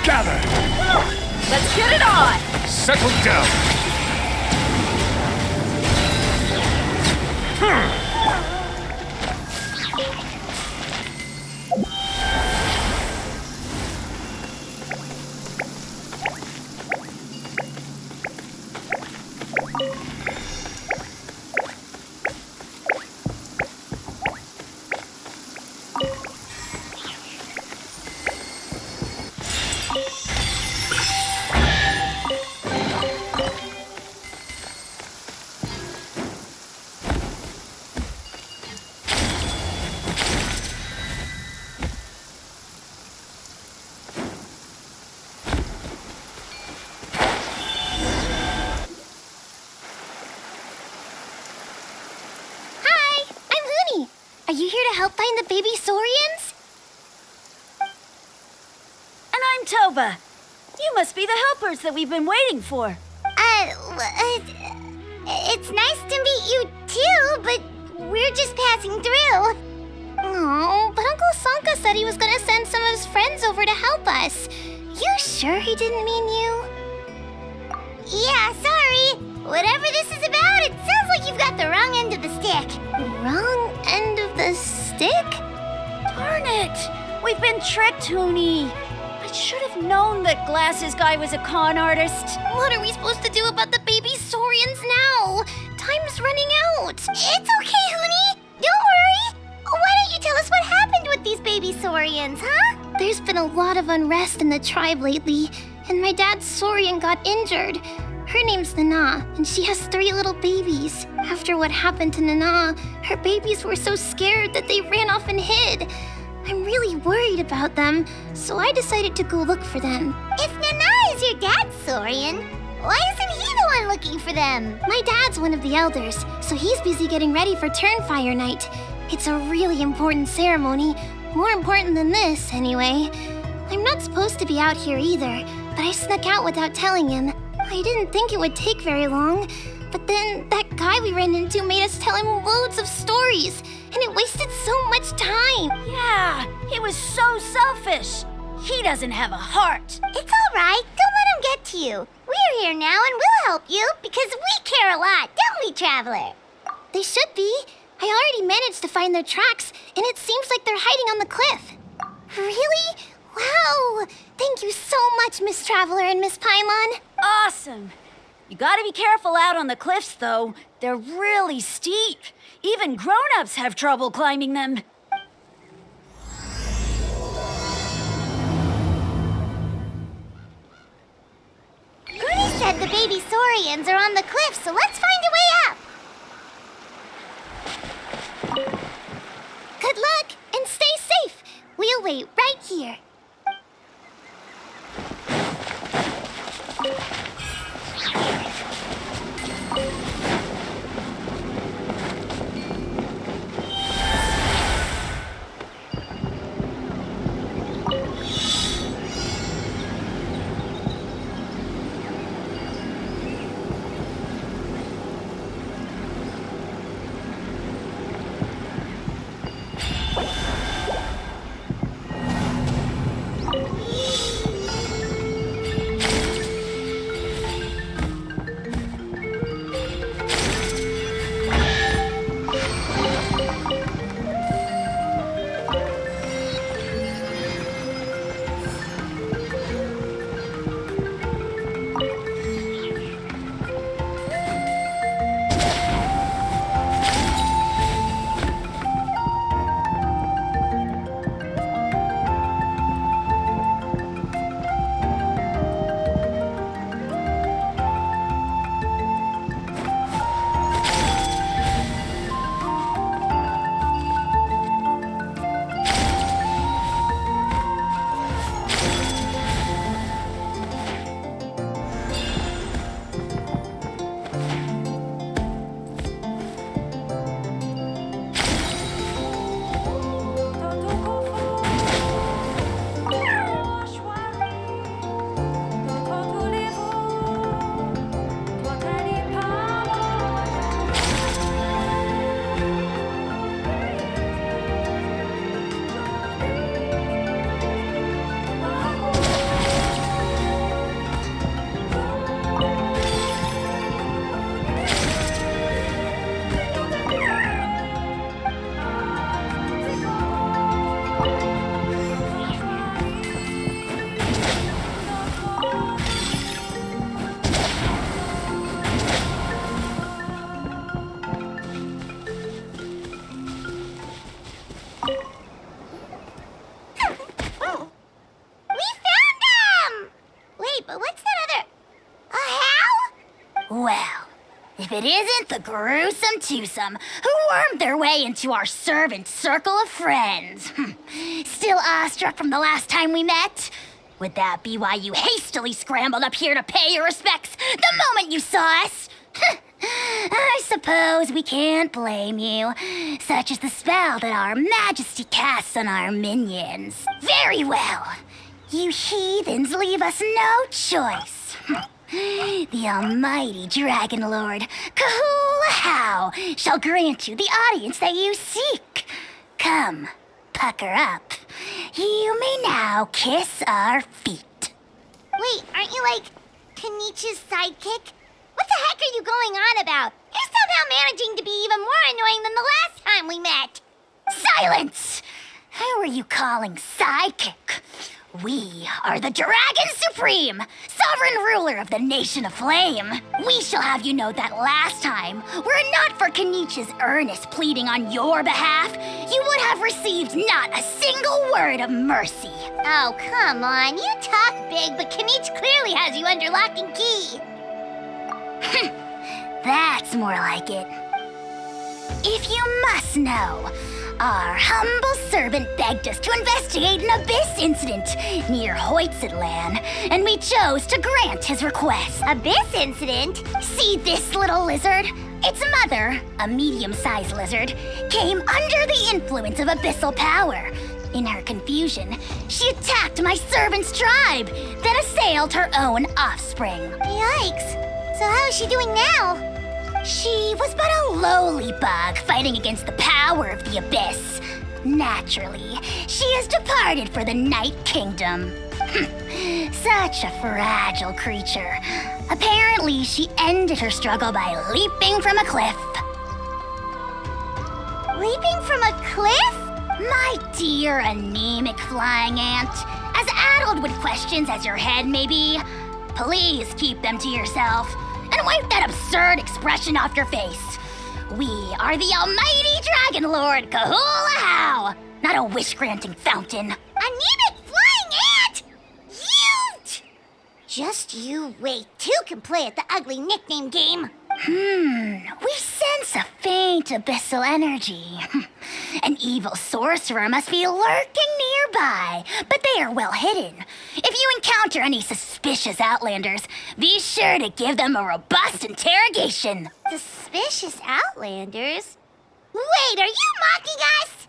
Gather! Let's get it on! Settle down! Are you here to help find the baby Saurians? And I'm Toba. You must be the helpers that we've been waiting for. It's nice to meet you too, but we're just passing through. Oh, but Uncle Sanka said he was gonna send some of his friends over to help us. You sure he didn't mean you? Yeah, sorry. Whatever this is about, it sounds like you've got the wrong end of the stick. Wrong end of the stick? Darn it! We've been tricked, Huni. I should have known that Glasses Guy was a con artist. What are we supposed to do about the baby Saurians now? Time's running out. It's okay, Huni. Don't worry. Why don't you tell us what happened with these baby Saurians, huh? There's been a lot of unrest in the tribe lately, and my dad's Saurian got injured. Her name's Nana, and she has 3 little babies. After what happened to Nana, her babies were so scared that they ran off and hid. I'm really worried about them, so I decided to go look for them. If Nana is your dad's Saurian, why isn't he the one looking for them? My dad's one of the elders, so he's busy getting ready for Turnfire night. It's a really important ceremony, more important than this, anyway. I'm not supposed to be out here either, but I snuck out without telling him. I didn't think it would take very long, but then that guy we ran into made us tell him loads of stories, and it wasted so much time. Yeah, he was so selfish. He doesn't have a heart. It's all right. Don't let him get to you. We're here now and we'll help you because we care a lot, don't we, Traveler? They should be. I already managed to find their tracks, and it seems like they're hiding on the cliff. Really? Wow! Thank you so much, Miss Traveler and Miss Paimon. Awesome. You gotta be careful out on the cliffs, though. They're really steep. Even grown-ups have trouble climbing them. Goody said the baby Saurians are on the cliff, so let's find a way up. Good luck, and stay safe. We'll wait right here. if it isn't the gruesome twosome who wormed their way into our servant circle of friends. Still awestruck from the last time we met? Would that be why you hastily scrambled up here to pay your respects the moment you saw us? I suppose we can't blame you. Such is the spell that our majesty casts on our minions. Very well. You heathens leave us no choice. The almighty Dragon Lord, Kahula shall grant you the audience that you seek. Come, pucker up. You may now kiss our feet. Wait, aren't you like Kenichi's sidekick? What the heck are you going on about? You're somehow managing to be even more annoying than the last time we met. Silence! Who are you calling sidekick? We are the Dragon Supreme, sovereign ruler of the Nation of Flame. We shall have you know that last time, were it not for Kenichi's earnest pleading on your behalf, you would have received not a single word of mercy. Oh, come on. You talk big, but Kenichi clearly has you under lock and key. That's more like it. If you must know, our humble servant begged us to investigate an abyss incident near Huitztlan, and we chose to grant his request. Abyss incident? See this little lizard? Its mother, a medium-sized lizard, came under the influence of abyssal power. In her confusion, she attacked my servant's tribe, then assailed her own offspring. Yikes. So how is she doing now? She was but a lowly bug fighting against the power of the abyss. Naturally, she has departed for the Night Kingdom. Such a fragile creature. Apparently, she ended her struggle by leaping from a cliff. Leaping from a cliff? My dear anemic flying ant, as addled with questions as your head may be, please keep them to yourself. And wipe that absurd expression off your face. We are the almighty Dragon Lord Kahula, not a wish-granting fountain. Anemic flying ant! You! Just you wait. Two can play at the ugly nickname game. We sense a faint abyssal energy. An evil sorcerer must be lurking nearby, but they are well hidden. If you encounter any suspicious outlanders, be sure to give them a robust interrogation. Suspicious outlanders? Wait, are you mocking us?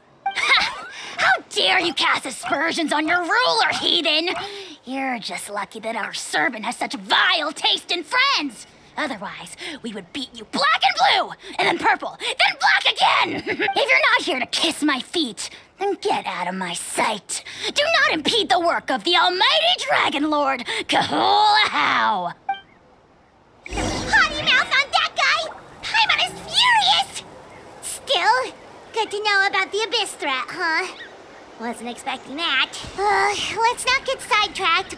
How dare you cast aspersions on your ruler, heathen! You're just lucky that our servant has such vile taste in friends. Otherwise, we would beat you black and blue, and then purple, then black again! If you're not here to kiss my feet, then get out of my sight. Do not impede the work of the almighty Dragon Lord, Kahula. Potty mouth on that guy! Paimon is furious! Still, good to know about the abyss threat, huh? Wasn't expecting that. Let's not get sidetracked.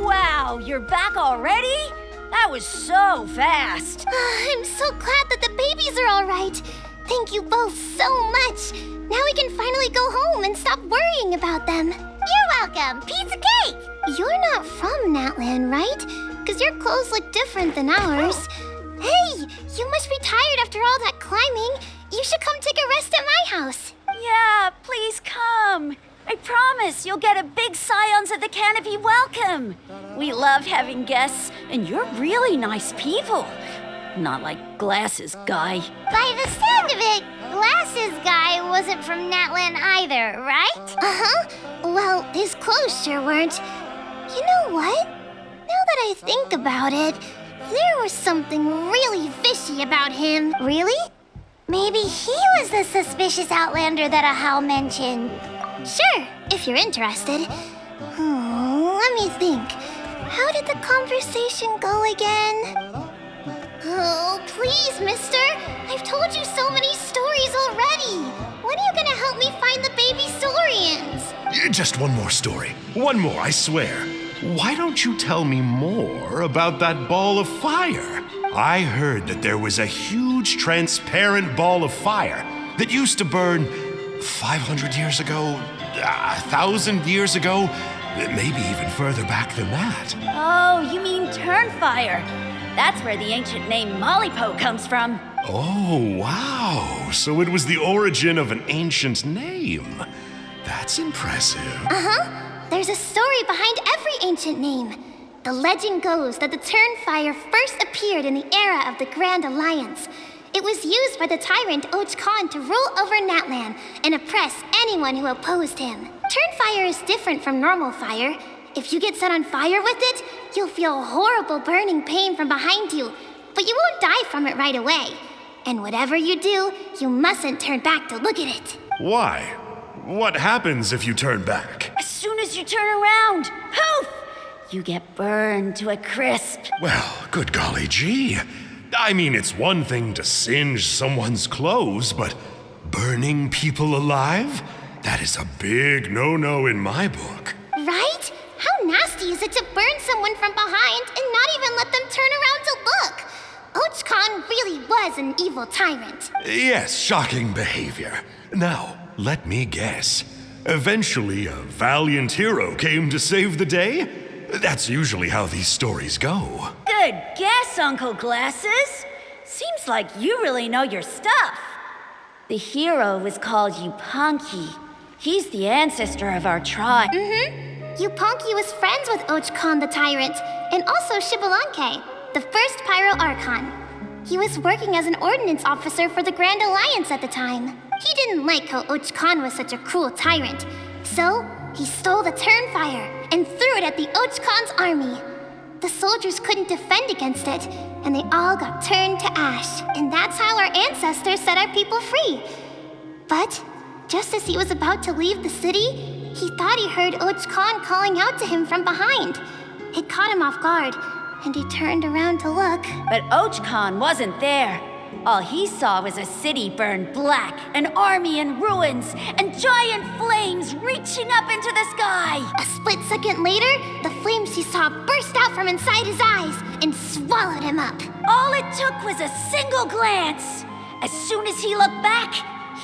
Wow, you're back already? That was so fast. I'm so glad that the babies are all right. Thank you both so much. Now we can finally go home and stop worrying about them. You're welcome. Piece of cake. You're not from Natland, right? Because your clothes look different than ours. Hey, you must be tired after all that climbing. You should come take a rest at my house. Yeah, please come. I promise you'll get a big Scions of the Canopy welcome. We love having guests, and you're really nice people. Not like Glasses Guy. By the sound of it, Glasses Guy wasn't from Natland either, right? Uh-huh. Well, his clothes sure weren't. You know what? Now that I think about it, there was something really fishy about him. Really? Maybe he was the suspicious outlander that Ahau mentioned. Sure, if you're interested. Let me think. How did the conversation go again? Oh, please, mister. I've told you so many stories already. When are you gonna help me find the baby saurians? Just one more story. One more, I swear. Why don't you tell me more about that ball of fire? I heard that there was a huge transparent ball of fire that used to burn 500 years ago, 1,000 years ago, maybe even further back than that. Oh, you mean Turnfire. That's where the ancient name Malipo comes from. Oh, wow. So it was the origin of an ancient name. That's impressive. There's a story behind every ancient name. The legend goes that the Turnfire first appeared in the era of the Grand Alliance. It was used by the tyrant Huitztlan to rule over Natlan and oppress anyone who opposed him. Turnfire is different from normal fire. If you get set on fire with it, you'll feel horrible burning pain from behind you, but you won't die from it right away. And whatever you do, you mustn't turn back to look at it. Why? What happens if you turn back? As soon as you turn around, poof! You get burned to a crisp. Well, good golly gee. I mean, it's one thing to singe someone's clothes, but burning people alive? That is a big no-no in my book. Right? How nasty is it to burn someone from behind and not even let them turn around to look? Huitztlan really was an evil tyrant. Yes, shocking behavior. Now, let me guess. Eventually, a valiant hero came to save the day? That's usually how these stories go. Good guess, Uncle Glasses. Seems like you really know your stuff. The hero was called Yupanqui. He's the ancestor of our tribe. Yupanqui was friends with Huitztlan the tyrant, and also Yupanqui, the first Pyro Archon. He was working as an ordnance officer for the Grand Alliance at the time. He didn't like how Huitztlan was such a cruel tyrant, so he stole the Turnfire and threw it at the Huitztlan's army. The soldiers couldn't defend against it, and they all got turned to ash. And that's how our ancestors set our people free. But just as he was about to leave the city, he thought he heard Huitztlan calling out to him from behind. It caught him off guard, and he turned around to look. But Huitztlan wasn't there. All he saw was a city burned black, an army in ruins, and giant flames reaching up into the sky. A split second later, the flames he saw burst out from inside his eyes and swallowed him up. All it took was a single glance. As soon as he looked back,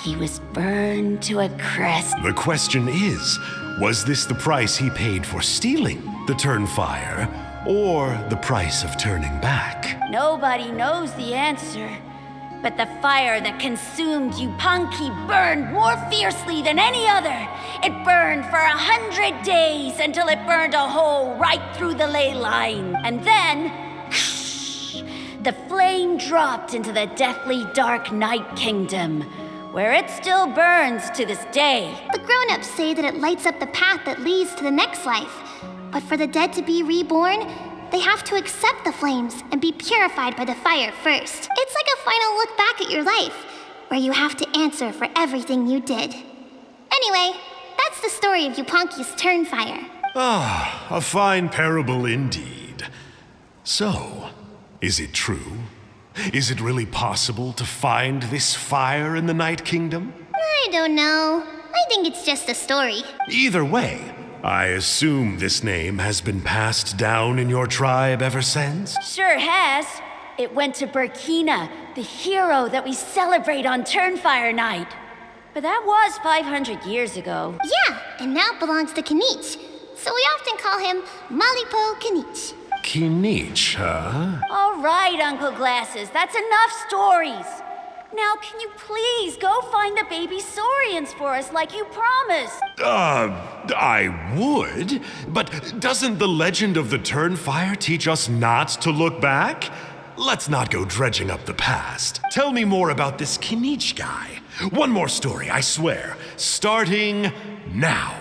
he was burned to a crisp. The question is, was this the price he paid for stealing the Turnfire, or the price of turning back? Nobody knows the answer. But the fire that consumed Yupanqui burned more fiercely than any other. It burned for 100 days until it burned a hole right through the ley line. And then, the flame dropped into the deathly dark night kingdom, where it still burns to this day. The grown-ups say that it lights up the path that leads to the next life. But for the dead to be reborn, they have to accept the flames and be purified by the fire first. It's like a final look back at your life, where you have to answer for everything you did. Anyway, that's the story of Yupanqui's Turnfire. Ah, a fine parable indeed. So, is it true? Is it really possible to find this fire in the Night Kingdom? I don't know. I think it's just a story. Either way, I assume this name has been passed down in your tribe ever since? Sure has. It went to Burkina, the hero that we celebrate on Turnfire Night. But that was 500 years ago. Yeah, and now it belongs to Kinich. So we often call him Malipo Kinich. Kinich, huh? All right, Uncle Glasses, that's enough stories. Now, can you please go find the baby saurians for us like you promised? I would, but doesn't the legend of the Turnfire teach us not to look back? Let's not go dredging up the past. Tell me more about this Kinich guy. One more story, I swear. Starting now.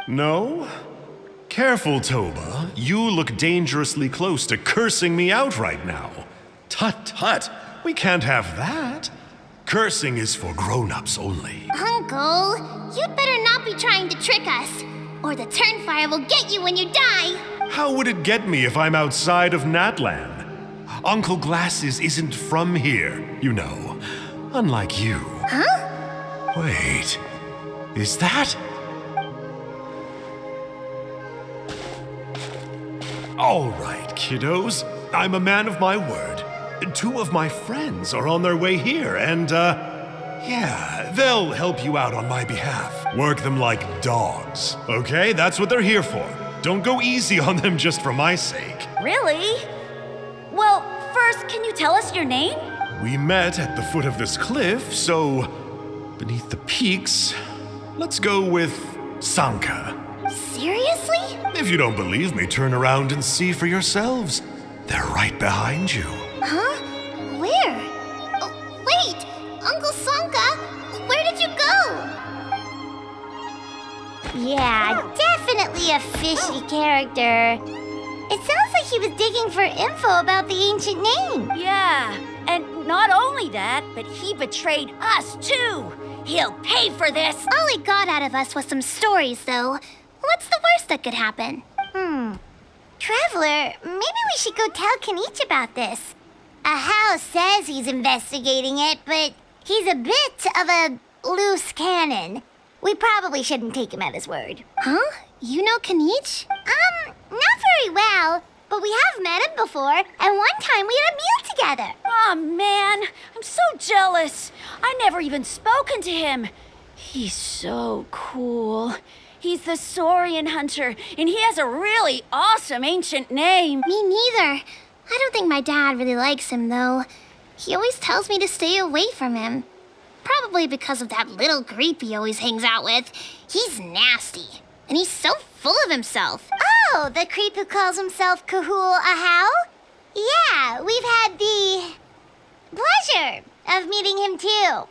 No? Careful, Toba. You look dangerously close to cursing me out right now. Tut-tut. We can't have that. Cursing is for grown-ups only. Uncle, you'd better not be trying to trick us, or the Turnfire will get you when you die. How would it get me if I'm outside of Natlan? Uncle Glasses isn't from here, you know. Unlike you. Huh? Wait, is that? All right, kiddos. I'm a man of my word. 2 of my friends are on their way here, and, yeah, they'll help you out on my behalf. Work them like dogs, okay? That's what they're here for. Don't go easy on them just for my sake. Really? Well, first, can you tell us your name? We met at the foot of this cliff, so beneath the peaks, let's go with Sanka. Seriously? If you don't believe me, turn around and see for yourselves. They're right behind you. Huh? Where? Oh, wait! Uncle Sanka, where did you go? Yeah, definitely a fishy character. It sounds like he was digging for info about the ancient name. Yeah, and not only that, but he betrayed us too. He'll pay for this. All he got out of us was some stories, though. What's the worst that could happen? Traveler, maybe we should go tell Kenichi about this. Ahau says he's investigating it, but he's a bit of a loose cannon. We probably shouldn't take him at his word. Huh? You know Kenichi? Not very well, but we have met him before, and one time we had a meal together. Aw, man, I'm so jealous. I never even spoken to him. He's so cool. He's the Saurian hunter, and he has a really awesome ancient name. Me neither. I don't think my dad really likes him, though. He always tells me to stay away from him. Probably because of that little creep he always hangs out with. He's nasty, and he's so full of himself. Oh, the creep who calls himself Kahul Ahau? Yeah, we've had the pleasure of meeting him, too.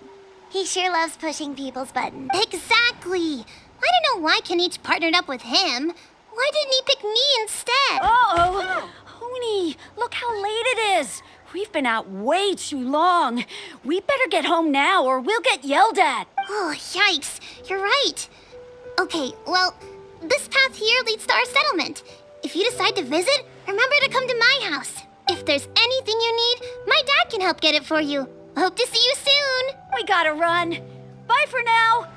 He sure loves pushing people's buttons. Exactly. I don't know why Kenichi partnered up with him. Why didn't he pick me instead? Uh-oh. Huni, look how late it is. We've been out way too long. We better get home now or we'll get yelled at. Oh, yikes. You're right. Okay, well, this path here leads to our settlement. If you decide to visit, remember to come to my house. If there's anything you need, my dad can help get it for you. Hope to see you soon. We gotta run. Bye for now.